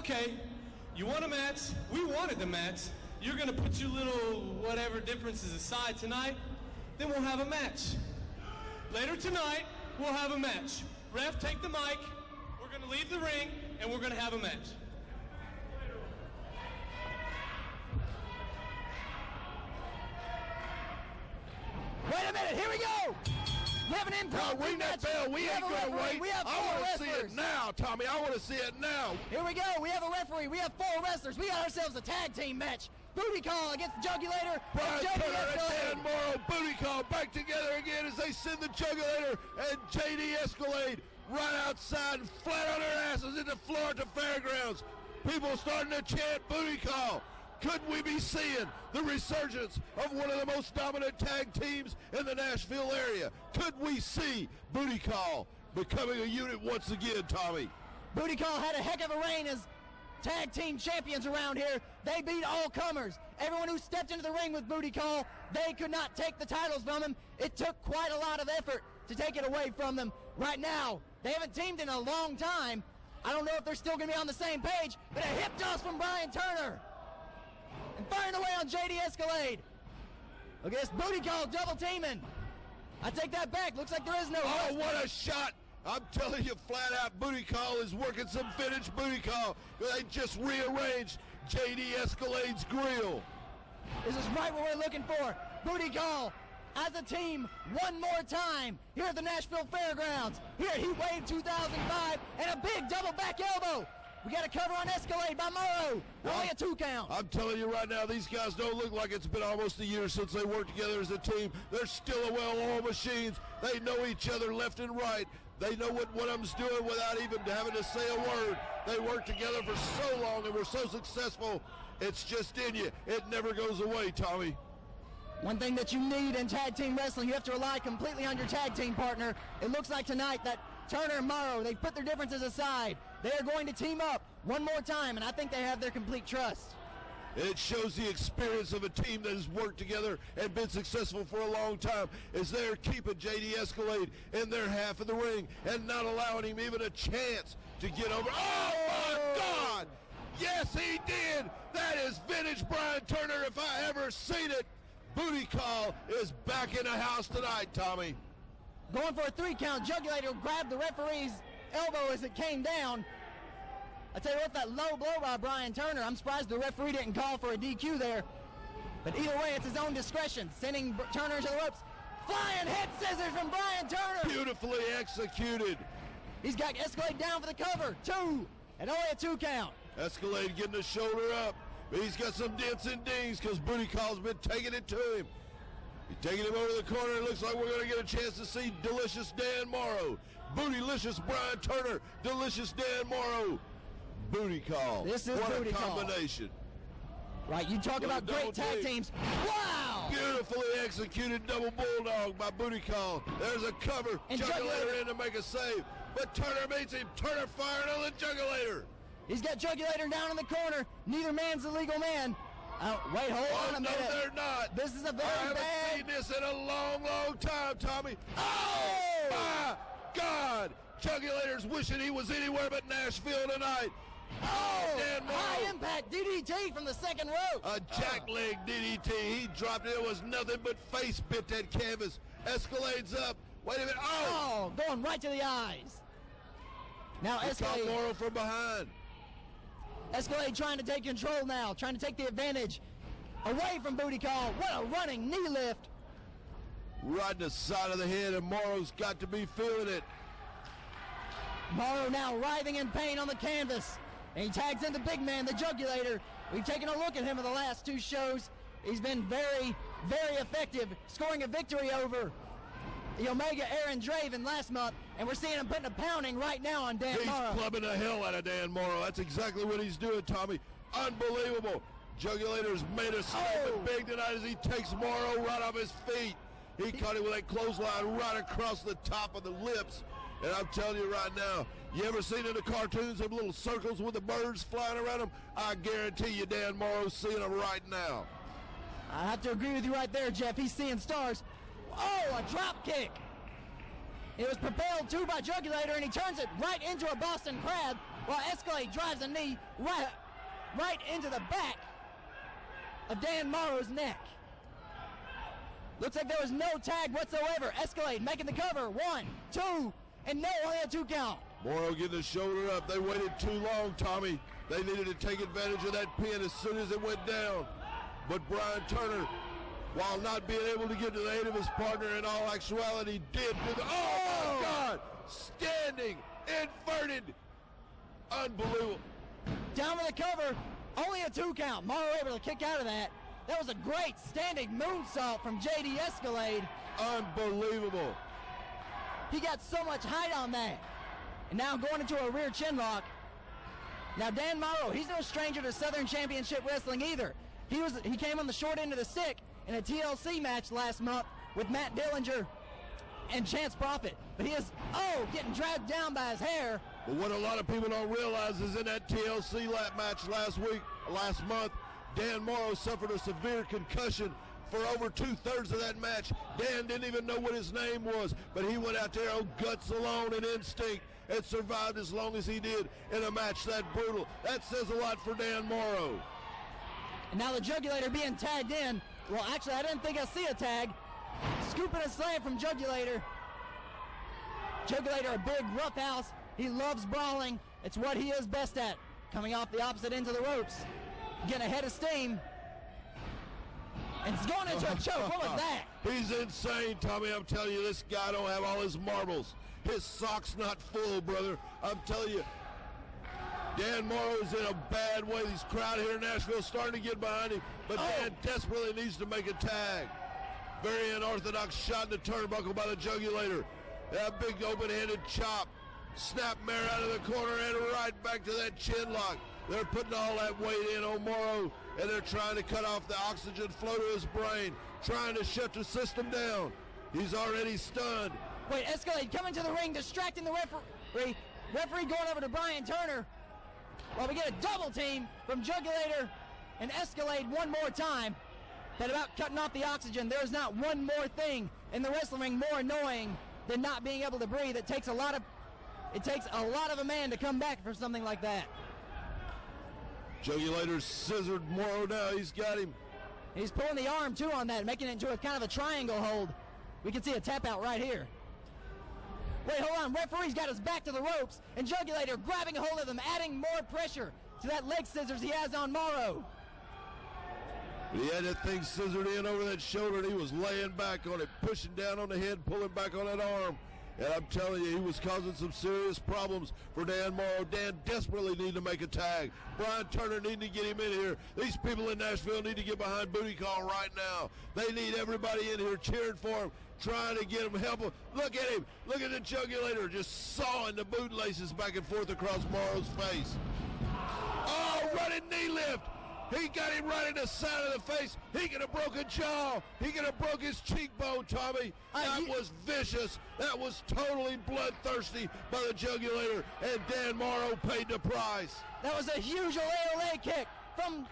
Okay, you want a match? We wanted the match. You're going to put your little whatever differences aside tonight? Then we'll have a match. Later tonight, we'll have a match. Ref, take the mic. We're going to leave the ring, and we're going to have a match. Wait a minute, here we go! We have an impromptu ring match. that bell. We ain't going to wait. We have four I want to wrestlers. see it now, Tommy. I want to see it now. Here we go. We have a referee. We have four wrestlers. We got ourselves a tag team match. Booty call against the Jugulator. Brian Turner and Dan Morrow. Booty call back together again as they send the Jugulator and JD Escalade right outside and flat on their asses in the Florida Fairgrounds. People starting to chant booty call. Could we be seeing the resurgence of one of the most dominant tag teams in the Nashville area? Could we see Booty Call becoming a unit once again, Tommy? Booty Call had a heck of a reign as tag team champions around here. They beat all comers. Everyone who stepped into the ring with Booty Call, they could not take the titles from him. It took quite a lot of effort to take it away from them. Right now, they haven't teamed in a long time. I don't know if they're still going to be on the same page, but a hip toss from Brian Turner. And firing away on JD Escalade. Look at this Booty Call double teaming. I take that back. Looks like there is no. Oh, what a shot. I'm telling you, flat out, Booty Call is working some vintage Booty Call. They just rearranged JD Escalade's grill. This is right what we're looking for. Booty Call as a team one more time here at the Nashville Fairgrounds. Here at Heatwave 2005 and a big double back elbow. We got a cover on Escalade by Morrow. Only a 2 count. I'm telling you right now, these guys don't look like it's been almost a year since they worked together as a team. They're still a well-oiled machines. They know each other left and right. They know what one of them's doing without even having to say a word. They worked together for so long and were so successful. It's just in you. It never goes away, Tommy. One thing that you need in tag team wrestling, you have to rely completely on your tag team partner. It looks like tonight that Turner and Morrow, they've put their differences aside. They are going to team up one more time, and I think they have their complete trust. It shows the experience of a team that has worked together and been successful for a long time, as they're keeping JD Escalade in their half of the ring and not allowing him even a chance to get over. Oh, my God! Yes, he did! That is vintage Brian Turner if I ever seen it. Booty Call is back in the house tonight, Tommy. Going for a 3 count. Jugulator grabbed the referee's elbow as it came down. I tell you what, that low blow by Brian Turner, I'm surprised the referee didn't call for a DQ there. But either way, it's his own discretion, sending Turner into the ropes. Flying head scissors from Brian Turner. Beautifully executed. He's got Escalade down for the cover. 2, and only a 2 count. Escalade getting the shoulder up. But he's got some dents and dings because Booty Call's been taking it to him. He's taking him over the corner. It looks like we're going to get a chance to see Delicious Dan Morrow. Bootylicious Brian Turner. Delicious Dan Morrow. Booty Call. This is what Booty a Call. combination. Right, you talk about great tag teams. Wow! Beautifully executed double bulldog by Booty Call. There's a cover. And Jugulator in to make a save. But Turner meets him. Turner firing on the Jugulator. He's got Jugulator down in the corner. Neither man's a legal man. Wait, hold on a minute. No, they're not. This is a very I haven't bad. seen this in a long, long time, Tommy. Oh, my God. Jugulator's wishing he was anywhere but Nashville tonight. Oh, Dan Morrow. high impact DDT from the second rope. A jackleg DDT. He dropped it. It was nothing but face bit that canvas. Escalade's up. Wait a minute. Oh, going right to the eyes. Now Escalade. Morrow from behind. Escalade trying to take control now, trying to take the advantage away from Booty Call. What a running knee lift. Right in the side of the head, and Morrow's got to be feeling it. Morrow now writhing in pain on the canvas. And he tags in the big man, the Jugulator. We've taken a look at him in the last 2 shows. He's been very, very effective, scoring a victory over the Omega Aaron Draven last month, and we're seeing him putting a pounding right now on Dan Morrow. He's clubbing the hell out of Dan Morrow. That's exactly what he's doing, Tommy. Unbelievable. Jugulator's made a statement big tonight as he takes Morrow right off his feet. He caught him with that clothesline right across the top of the lips. And I'm telling you right now, you ever seen in the cartoons them little circles with the birds flying around them? I guarantee you Dan Morrow's seeing them right now. I have to agree with you right there, Jeff. He's seeing stars. Oh, a drop kick. It was propelled too by Jugulator, and he turns it right into a Boston Crab. while Escalade drives a knee right into the back of Dan Morrow's neck. Looks like there was no tag whatsoever. Escalade making the cover. 1, 2, and no, only a 2 count. Morrow getting the shoulder up. They waited too long, Tommy. They needed to take advantage of that pin as soon as it went down. But Brian Turner, while not being able to get to the aid of his partner, in all actuality did. Oh, my God! Standing, inverted. Unbelievable. Down for the cover. Only a 2 count. Morrow able to kick out of that. That was a great standing moonsault from JD Escalade. Unbelievable. He got so much height on that. And now going into a rear chin lock. Now Dan Morrow, he's no stranger to Southern Championship Wrestling either. He came on the short end of the stick in a TLC match last month with Matt Dillinger and Chance Prophet. But he is, getting dragged down by his hair. But what a lot of people don't realize is in that TLC match last month, Dan Morrow suffered a severe concussion for over 2/3 of that match. Dan didn't even know what his name was, but he went out there on guts alone and instinct and survived as long as he did in a match that brutal. That says a lot for Dan Morrow. And now the Jugulator being tagged in. Well, actually, I didn't think I see a tag. Scooping a slam from Jugulator. Jugulator, a big roughhouse. He loves brawling. It's what he is best at. Coming off the opposite ends of the ropes. Getting ahead of steam. And it's going into a choke. What was that? He's insane, Tommy. I'm telling you, this guy don't have all his marbles. His sock's not full, brother. I'm telling you, Dan Morrow's in a bad way. This crowd here in Nashville is starting to get behind him, but Dan desperately needs to make a tag. Very unorthodox shot in the turnbuckle by the Jugulator. That big open-handed chop. Snapmare out of the corner and right back to that chin lock. They're putting all that weight in on Morrow, and they're trying to cut off the oxygen flow to his brain, trying to shut the system down. He's already stunned. Wait, Escalade coming to the ring, distracting the referee. Referee going over to Brian Turner. While we get a double team from Jugulator and Escalade one more time. That about cutting off the oxygen. There's not one more thing in the wrestling ring more annoying than not being able to breathe. It takes a lot of a man to come back for something like that. Jugulator scissored Morrow now. He's got him. He's pulling the arm too on that, making it into a kind of a triangle hold. We can see a tap out right here. Wait, hold on. Referee's got his back to the ropes, and Jugulator grabbing a hold of him, adding more pressure to that leg scissors he has on Morrow. He had that thing scissored in over that shoulder, and he was laying back on it, pushing down on the head, pulling back on that arm. And I'm telling you, he was causing some serious problems for Dan Morrow. Dan desperately needed to make a tag. Brian Turner needed to get him in here. These people in Nashville need to get behind Booty Call right now. They need everybody in here cheering for him, trying to get him, help him. Look at him. Look at the Jugulator just sawing the bootlaces back and forth across Morrow's face. Oh, running knee lift. He got him right in the side of the face. He could have broken jaw. He could have broke his cheekbone, Tommy. That was vicious. That was totally bloodthirsty by the Jugulator, and Dan Morrow paid the price. That was a huge ALA kick from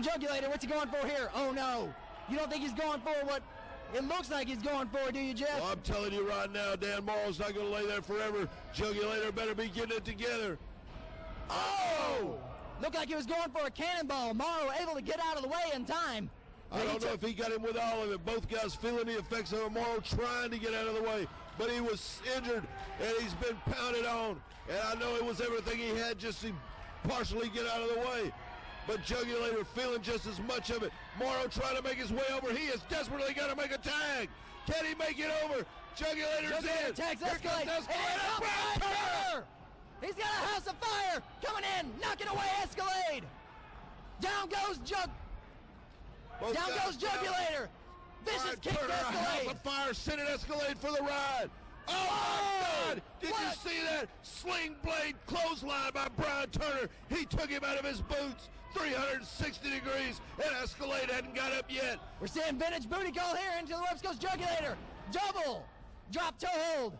Jugulator. What's he going for here? Oh, no. You don't think he's going for what it looks like he's going for, do you, Jeff? Well, I'm telling you right now, Dan Morrow's not going to lay there forever. Jugulator better be getting it together. Oh! Looked like he was going for a cannonball. Morrow able to get out of the way in time. I don't know if he got him with all of it. Both guys feeling the effects of Morrow trying to get out of the way. But he was injured, and he's been pounded on. And I know it was everything he had just to partially get out of the way. But Jugulator feeling just as much of it. Morrow trying to make his way over. He has desperately got to make a tag. Can he make it over? Jugulator's in. Tags Escalade. Turner! He's got a house of fire coming in, knocking away Escalade. Down goes Jugulator. Vicious kick to Escalade. A house of fire sending Escalade for the ride. Oh my God! Did you see that sling blade clothesline by Brian Turner? He took him out of his boots. 360 degrees, and Escalade hadn't got up yet. We're seeing vintage booty call here. Into the ropes goes Jugulator. Double drop toe hold.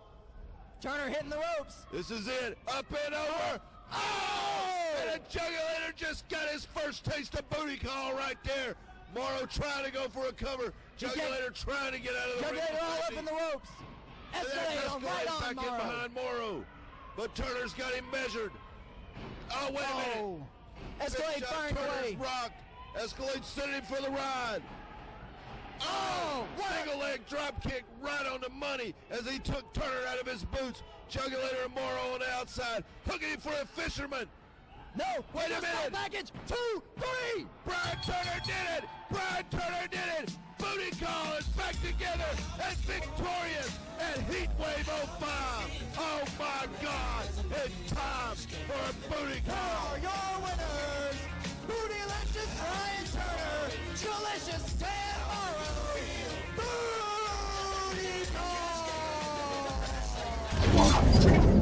Turner hitting the ropes. This is it. Up and over. Oh! And the Jugulator just got his first taste of booty call right there. Morrow trying to go for a cover. Jugulator trying to get out of the ring. Jugulator all up in the ropes. Escalade right on back Morrow. in behind Morrow. but Turner's got him measured. Oh, wait a minute. Oh, Big Escalade shot, firing Turner's away. rocked. Escalade sending him for the ride. Oh, what a- Single leg drop kick right on the money as he took Turner out of his boots. Juggulator and Morrow on the outside, hooking him for a fisherman. No, Wait a minute. Package, 2, 3. Brian Turner did it! Brian Turner did it! Booty Call is back together and victorious at Heatwave 05. Oh my God! It's time for a Booty Call! Are your winners, Bootylicious Brian Turner, Delicious Dan Morrow, Booty Call!